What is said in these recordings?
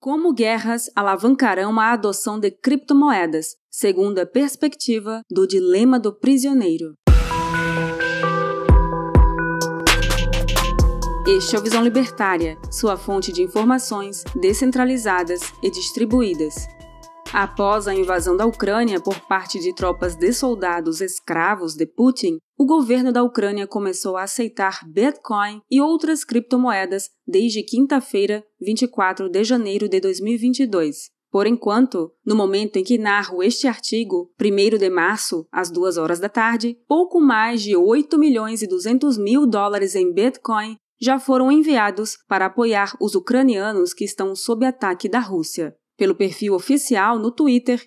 Como guerras alavancarão a adoção de criptomoedas, segundo a perspectiva do dilema do prisioneiro. Este é o Visão Libertária, sua fonte de informações descentralizadas e distribuídas. Após a invasão da Ucrânia por parte de tropas de soldados escravos de Putin, o governo da Ucrânia começou a aceitar Bitcoin e outras criptomoedas desde quinta-feira, 24 de janeiro de 2022. Por enquanto, no momento em que narro este artigo, 1º de março, às 2 horas da tarde, pouco mais de 8.200.000 dólares em Bitcoin já foram enviados para apoiar os ucranianos que estão sob ataque da Rússia. Pelo perfil oficial no Twitter,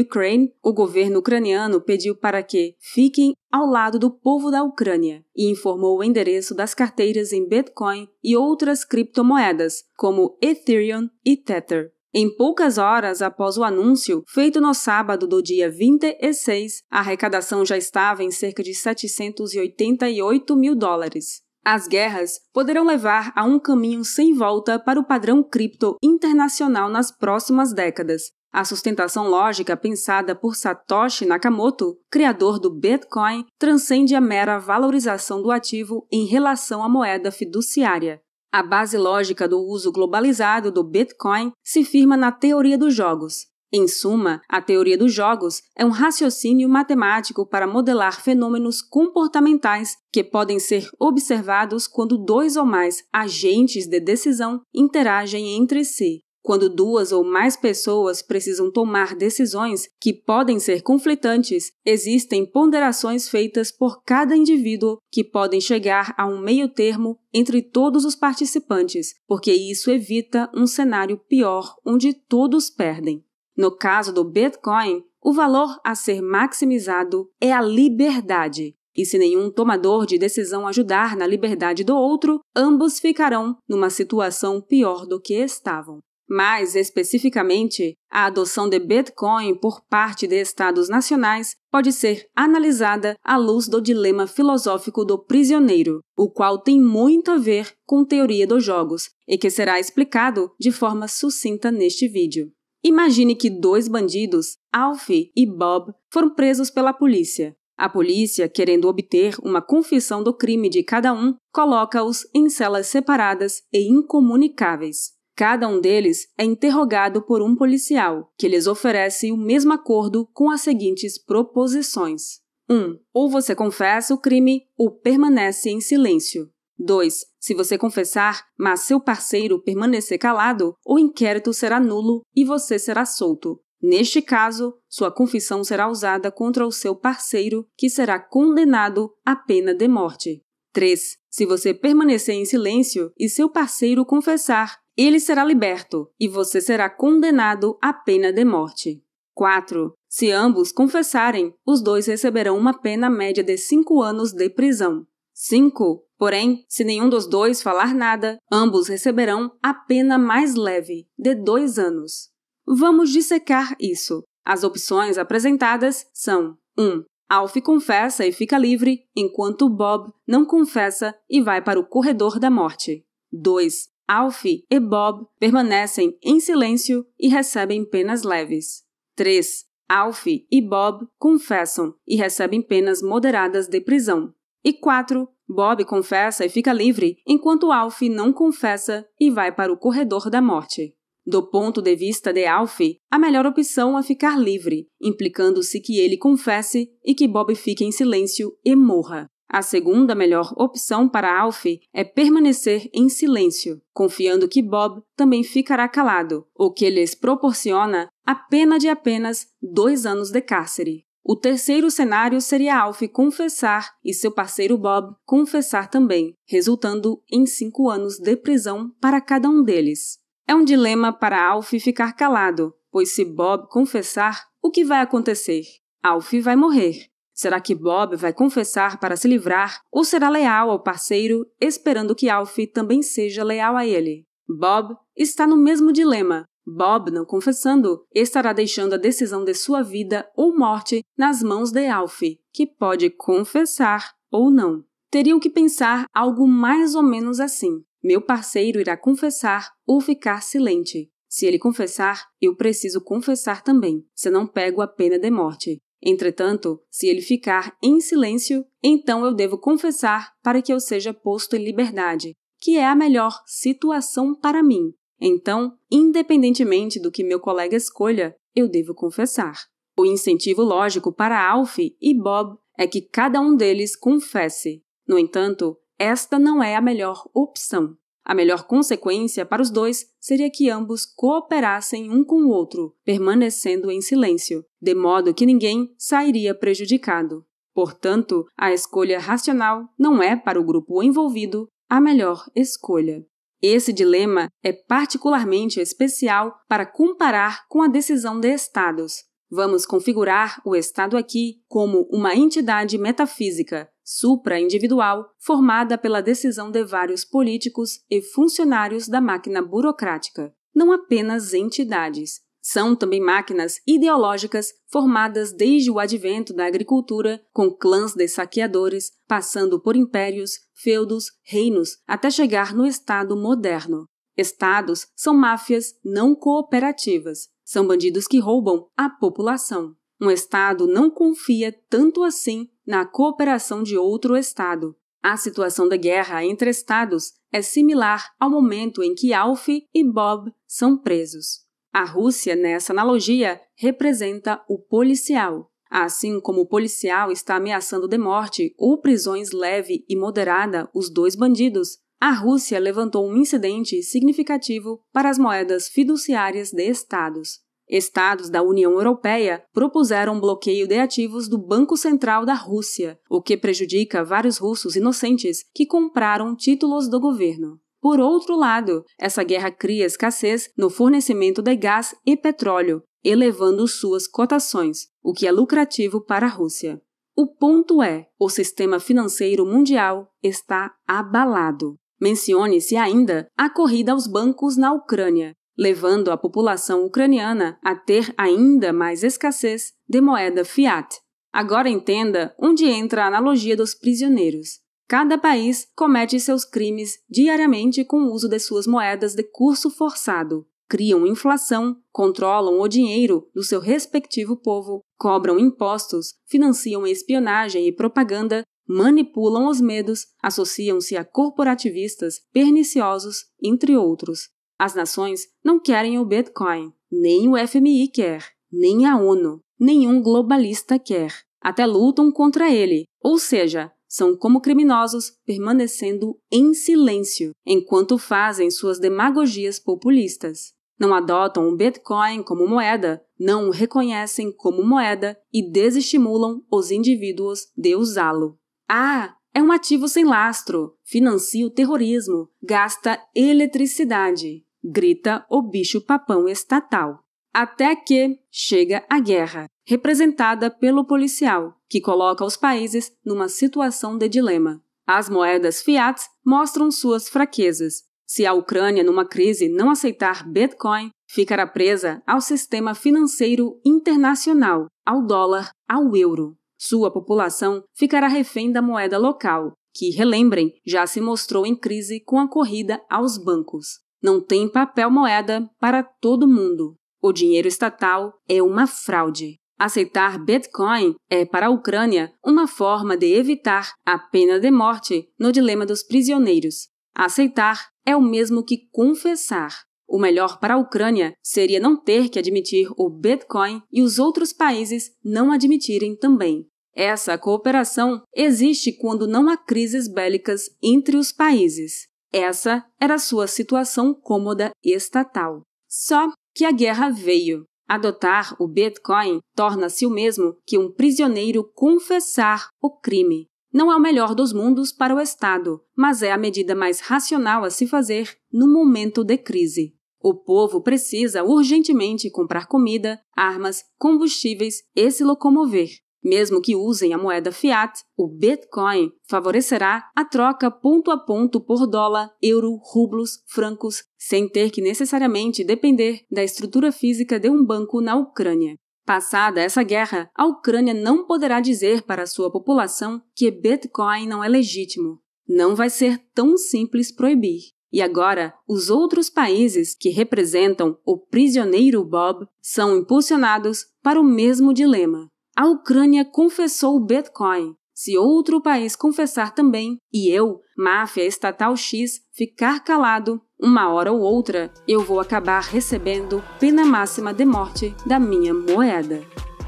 @Ukraine, o governo ucraniano pediu para que fiquem ao lado do povo da Ucrânia e informou o endereço das carteiras em Bitcoin e outras criptomoedas, como Ethereum e Tether. Em poucas horas após o anúncio, feito no sábado do dia 26, a arrecadação já estava em cerca de 788 mil dólares. As guerras poderão levar a um caminho sem volta para o padrão cripto internacional nas próximas décadas. A sustentação lógica pensada por Satoshi Nakamoto, criador do Bitcoin, transcende a mera valorização do ativo em relação à moeda fiduciária. A base lógica do uso globalizado do Bitcoin se firma na teoria dos jogos. Em suma, a teoria dos jogos é um raciocínio matemático para modelar fenômenos comportamentais que podem ser observados quando 2 ou mais agentes de decisão interagem entre si. Quando 2 ou mais pessoas precisam tomar decisões que podem ser conflitantes, existem ponderações feitas por cada indivíduo que podem chegar a um meio-termo entre todos os participantes, porque isso evita um cenário pior onde todos perdem. No caso do Bitcoin, o valor a ser maximizado é a liberdade. E se nenhum tomador de decisão ajudar na liberdade do outro, ambos ficarão numa situação pior do que estavam. Mais especificamente, a adoção de Bitcoin por parte de estados nacionais pode ser analisada à luz do dilema filosófico do prisioneiro, o qual tem muito a ver com teoria dos jogos e que será explicado de forma sucinta neste vídeo. Imagine que 2 bandidos, Alf e Bob, foram presos pela polícia. A polícia, querendo obter uma confissão do crime de cada um, coloca-os em celas separadas e incomunicáveis. Cada um deles é interrogado por um policial, que lhes oferece o mesmo acordo com as seguintes proposições. 1. Ou você confessa o crime ou permanece em silêncio. 2. Se você confessar, mas seu parceiro permanecer calado, o inquérito será nulo e você será solto. Neste caso, sua confissão será usada contra o seu parceiro, que será condenado à pena de morte. 3. Se você permanecer em silêncio e seu parceiro confessar, ele será liberto e você será condenado à pena de morte. 4. Se ambos confessarem, os 2 receberão uma pena média de 5 anos de prisão. 5. Porém, se nenhum dos 2 falar nada, ambos receberão a pena mais leve, de 2 anos. Vamos dissecar isso. As opções apresentadas são 1. Alf confessa e fica livre, enquanto Bob não confessa e vai para o corredor da morte. 2. Alf e Bob permanecem em silêncio e recebem penas leves. 3. Alf e Bob confessam e recebem penas moderadas de prisão. E 4. Bob confessa e fica livre, enquanto Alf não confessa e vai para o corredor da morte. Do ponto de vista de Alf, a melhor opção é ficar livre, implicando-se que ele confesse e que Bob fique em silêncio e morra. A segunda melhor opção para Alf é permanecer em silêncio, confiando que Bob também ficará calado, o que lhes proporciona a pena de apenas 2 anos de cárcere. O terceiro cenário seria Alf confessar e seu parceiro Bob confessar também, resultando em 5 anos de prisão para cada um deles. É um dilema para Alf ficar calado, pois se Bob confessar, o que vai acontecer? Alf vai morrer. Será que Bob vai confessar para se livrar ou será leal ao parceiro, esperando que Alf também seja leal a ele? Bob está no mesmo dilema. Bob, não confessando, estará deixando a decisão de sua vida ou morte nas mãos de Alf, que pode confessar ou não. Teriam que pensar algo mais ou menos assim. Meu parceiro irá confessar ou ficar silente. Se ele confessar, eu preciso confessar também, senão pego a pena de morte. Entretanto, se ele ficar em silêncio, então eu devo confessar para que eu seja posto em liberdade, que é a melhor situação para mim. Então, independentemente do que meu colega escolha, eu devo confessar. O incentivo lógico para Alf e Bob é que cada um deles confesse. No entanto, esta não é a melhor opção. A melhor consequência para os dois seria que ambos cooperassem um com o outro, permanecendo em silêncio, de modo que ninguém sairia prejudicado. Portanto, a escolha racional não é para o grupo envolvido a melhor escolha. Esse dilema é particularmente especial para comparar com a decisão de estados. Vamos configurar o Estado aqui como uma entidade metafísica, supra-individual, formada pela decisão de vários políticos e funcionários da máquina burocrática. Não apenas entidades. São também máquinas ideológicas formadas desde o advento da agricultura, com clãs de saqueadores, passando por impérios, feudos, reinos, até chegar no Estado moderno. Estados são máfias não cooperativas. São bandidos que roubam a população. Um Estado não confia tanto assim na cooperação de outro Estado. A situação da guerra entre Estados é similar ao momento em que Alf e Bob são presos. A Rússia, nessa analogia, representa o policial. Assim como o policial está ameaçando de morte ou prisões leve e moderada os dois bandidos, a Rússia levantou um incidente significativo para as moedas fiduciárias de Estados. Estados da União Europeia propuseram um bloqueio de ativos do Banco Central da Rússia, o que prejudica vários russos inocentes que compraram títulos do governo. Por outro lado, essa guerra cria escassez no fornecimento de gás e petróleo, elevando suas cotações, o que é lucrativo para a Rússia. O ponto é, o sistema financeiro mundial está abalado. Mencione-se ainda a corrida aos bancos na Ucrânia, levando a população ucraniana a ter ainda mais escassez de moeda fiat. Agora entenda onde entra a analogia dos prisioneiros. Cada país comete seus crimes diariamente com o uso de suas moedas de curso forçado. Criam inflação, controlam o dinheiro do seu respectivo povo, cobram impostos, financiam espionagem e propaganda, manipulam os medos, associam-se a corporativistas perniciosos, entre outros. As nações não querem o Bitcoin, nem o FMI quer, nem a ONU, nenhum globalista quer. Até lutam contra ele, ou seja, são como criminosos permanecendo em silêncio, enquanto fazem suas demagogias populistas. Não adotam o Bitcoin como moeda, não o reconhecem como moeda e desestimulam os indivíduos de usá-lo. Ah, é um ativo sem lastro, financia o terrorismo, gasta eletricidade, grita o bicho-papão estatal. Até que chega a guerra, representada pelo policial, que coloca os países numa situação de dilema. As moedas fiat mostram suas fraquezas. Se a Ucrânia, numa crise, não aceitar Bitcoin, ficará presa ao sistema financeiro internacional, ao dólar, ao euro. Sua população ficará refém da moeda local, que, relembrem, já se mostrou em crise com a corrida aos bancos. Não tem papel moeda para todo mundo. O dinheiro estatal é uma fraude. Aceitar Bitcoin é, para a Ucrânia, uma forma de evitar a pena de morte no dilema dos prisioneiros. Aceitar é o mesmo que confessar. O melhor para a Ucrânia seria não ter que admitir o Bitcoin e os outros países não admitirem também. Essa cooperação existe quando não há crises bélicas entre os países. Essa era sua situação cômoda estatal. Só que a guerra veio. Adotar o Bitcoin torna-se o mesmo que um prisioneiro confessar o crime. Não é o melhor dos mundos para o Estado, mas é a medida mais racional a se fazer no momento de crise. O povo precisa urgentemente comprar comida, armas, combustíveis e se locomover. Mesmo que usem a moeda fiat, o Bitcoin favorecerá a troca ponto a ponto por dólar, euro, rublos, francos, sem ter que necessariamente depender da estrutura física de um banco na Ucrânia. Passada essa guerra, a Ucrânia não poderá dizer para sua população que Bitcoin não é legítimo. Não vai ser tão simples proibir. E agora, os outros países que representam o prisioneiro Bob são impulsionados para o mesmo dilema. A Ucrânia confessou o Bitcoin. Se outro país confessar também, e eu, máfia estatal X, ficar calado, uma hora ou outra, eu vou acabar recebendo pena máxima de morte da minha moeda.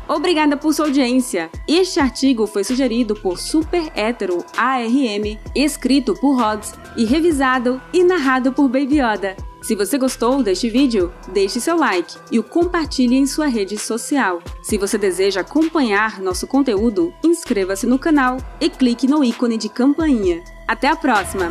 Obrigada por sua audiência! Este artigo foi sugerido por Super Hétero ARM, escrito por Rods e revisado e narrado por Baby Yoda. Se você gostou deste vídeo, deixe seu like e o compartilhe em sua rede social. Se você deseja acompanhar nosso conteúdo, inscreva-se no canal e clique no ícone de campainha. Até a próxima!